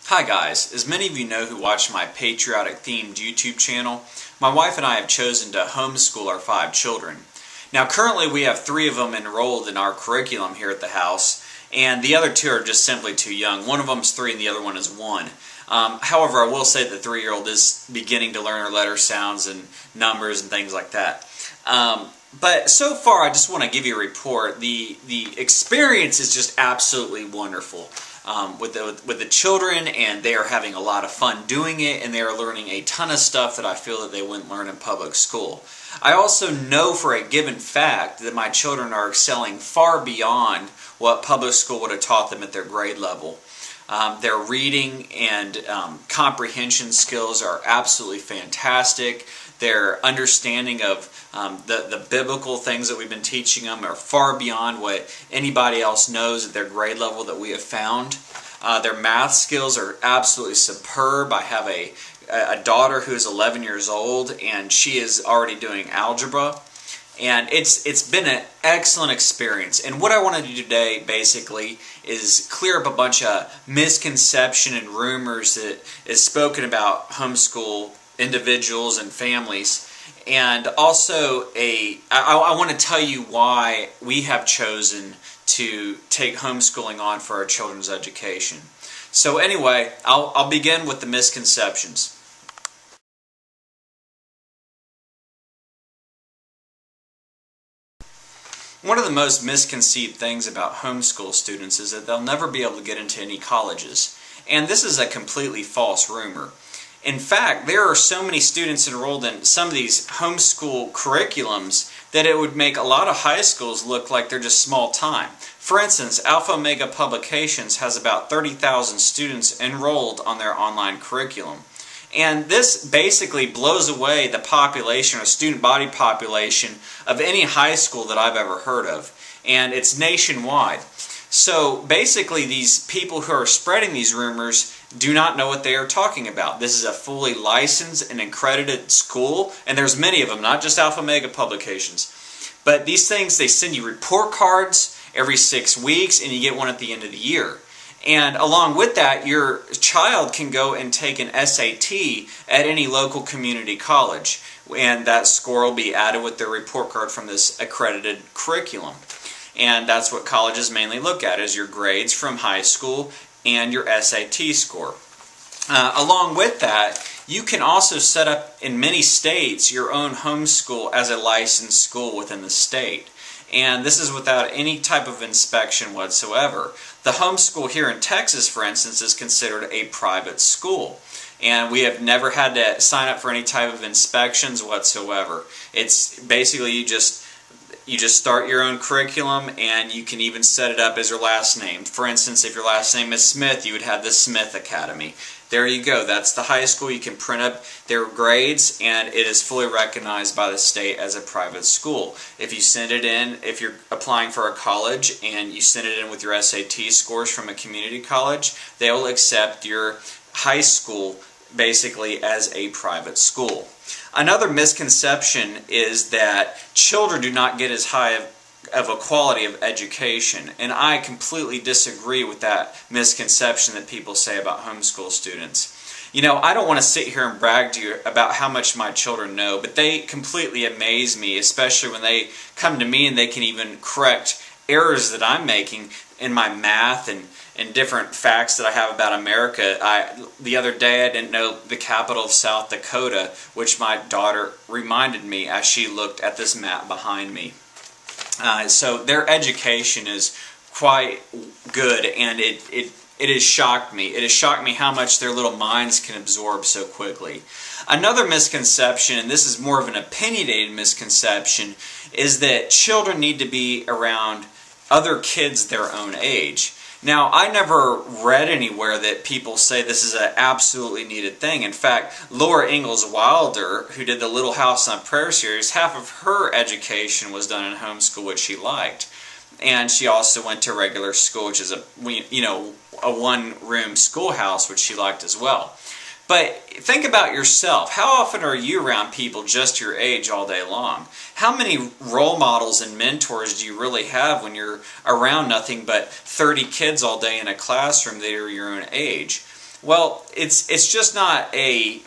Hi guys, as many of you know who watch my patriotic themed YouTube channel, my wife and I have chosen to homeschool our 5 children. Now currently we have 3 of them enrolled in our curriculum here at the house, and the other 2 are just simply too young. One of them is 3 and the other one is 1. However, I will say the 3-year-old is beginning to learn her letter sounds and numbers and things like that. But so far I just want to give you a report. The experience is just absolutely wonderful. With the children, and they are having a lot of fun doing it, and they are learning a ton of stuff that I feel that they wouldn't learn in public school. I also know for a given fact that my children are excelling far beyond what public school would have taught them at their grade level. Their reading and comprehension skills are absolutely fantastic. Their understanding of the biblical things that we've been teaching them are far beyond what anybody else knows at their grade level that we have found. Their math skills are absolutely superb. I have a daughter who is 11 years old, and she is already doing algebra. And it's been an excellent experience. And what I want to do today, basically, is clear up a bunch of misconception and rumors that is spoken about homeschool individuals and families. And also, I want to tell you why we have chosen to take homeschooling on for our children's education. So anyway, I'll begin with the misconceptions. One of the most misconceived things about homeschool students is that they'll never be able to get into any colleges. And this is a completely false rumor. In fact, there are so many students enrolled in some of these homeschool curriculums that it would make a lot of high schools look like they're just small time. For instance, Alpha Omega Publications has about 30,000 students enrolled on their online curriculum. And this basically blows away the population or student body population of any high school that I've ever heard of. And it's nationwide. So basically these people who are spreading these rumors do not know what they are talking about. This is a fully licensed and accredited school, and there's many of them, not just Alpha Omega Publications. But these things, they send you report cards every 6 weeks, and you get one at the end of the year. And along with that, your child can go and take an SAT at any local community college, and that score will be added with their report card from this accredited curriculum. And that's what colleges mainly look at, is your grades from high school and your SAT score. Along with that, you can also set up in many states your own homeschool as a licensed school within the state. And this is without any type of inspection whatsoever. The homeschool here in Texas, for instance, is considered a private school. And we have never had to sign up for any type of inspections whatsoever. It's basically you just start your own curriculum, and you can even set it up as your last name. For instance, if your last name is Smith, you would have the Smith Academy. There you go. That's the high school. You can print up their grades, and it is fully recognized by the state as a private school. If you send it in, if you're applying for a college and you send it in with your SAT scores from a community college, they will accept your high school basically as a private school. Another misconception is that children do not get as high of a quality of education, and I completely disagree with that misconception that people say about homeschool students. You know, I don't want to sit here and brag to you about how much my children know, but they completely amaze me, especially when they come to me and they can even correct errors that I'm making in my math and different facts that I have about America. The other day I didn't know the capital of South Dakota, which my daughter reminded me as she looked at this map behind me. So their education is quite good, and it has shocked me. It has shocked me how much their little minds can absorb so quickly. Another misconception, and this is more of an opinionated misconception, is that children need to be around other kids their own age. Now, I never read anywhere that people say this is an absolutely needed thing. In fact, Laura Ingalls Wilder, who did the Little House on Prayer series, half of her education was done in homeschool, which she liked. And she also went to regular school, which is a one-room schoolhouse, which she liked as well. But think about yourself. How often are you around people just your age all day long? How many role models and mentors do you really have when you're around nothing but 30 kids all day in a classroom that are your own age? Well, it's just not a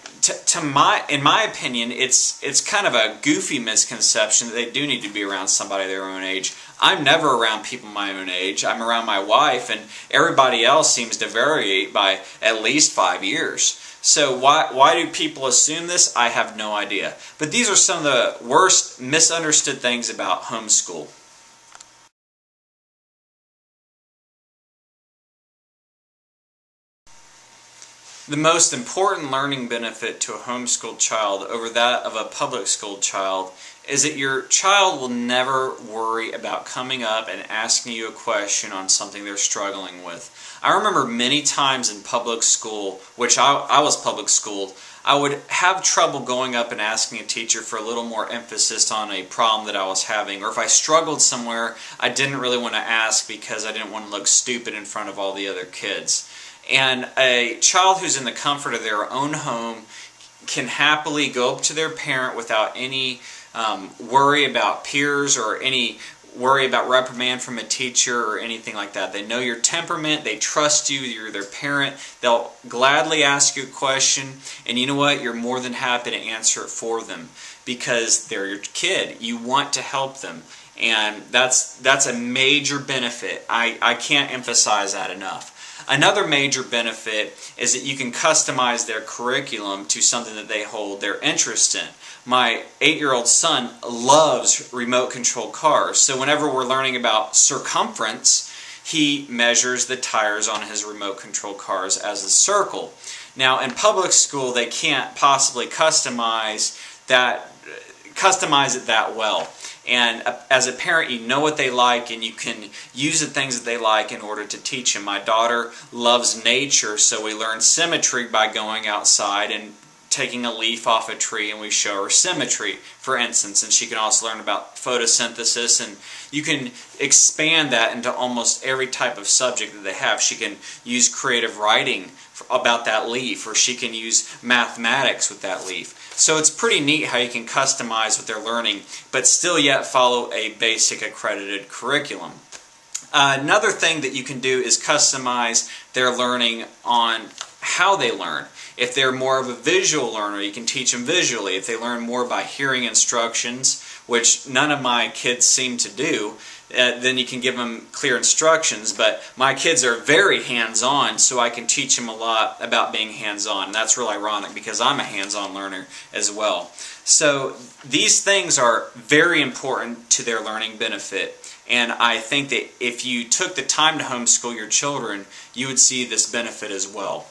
in my opinion, it's kind of a goofy misconception that they do need to be around somebody their own age. I'm never around people my own age. I'm around my wife, and everybody else seems to vary by at least 5 years. So why do people assume this? I have no idea. But these are some of the worst misunderstood things about homeschool. The most important learning benefit to a homeschooled child over that of a public school child is that your child will never worry about coming up and asking you a question on something they're struggling with. I remember many times in public school, which I was public schooled, I would have trouble going up and asking a teacher for a little more emphasis on a problem that I was having. Or if I struggled somewhere, I didn't really want to ask because I didn't want to look stupid in front of all the other kids. And a child who's in the comfort of their own home can happily go up to their parent without any worry about peers or any worry about reprimand from a teacher or anything like that. They know your temperament, they trust you, you're their parent, they'll gladly ask you a question, and you know what? You're more than happy to answer it for them because they're your kid. You want to help them. And that's a major benefit. I can't emphasize that enough. Another major benefit is that you can customize their curriculum to something that they hold their interest in. My 8-year-old son loves remote control cars, so whenever we're learning about circumference, he measures the tires on his remote control cars as a circle. Now in public school they can't possibly customize it that well. And as a parent, you know what they like, and you can use the things that they like in order to teach them. My daughter loves nature, so we learn symmetry by going outside and taking a leaf off a tree, and we show her symmetry, for instance. And she can also learn about photosynthesis, and you can expand that into almost every type of subject that they have. She can use creative writing about that leaf, or she can use mathematics with that leaf. So it's pretty neat how you can customize what they're learning, but still yet follow a basic accredited curriculum. Another thing that you can do is customize their learning on how they learn. If they're more of a visual learner, you can teach them visually. If they learn more by hearing instructions, which none of my kids seem to do, then you can give them clear instructions. But my kids are very hands-on, so I can teach them a lot about being hands-on. And that's real ironic because I'm a hands-on learner as well. So these things are very important to their learning benefit. And I think that if you took the time to homeschool your children, you would see this benefit as well.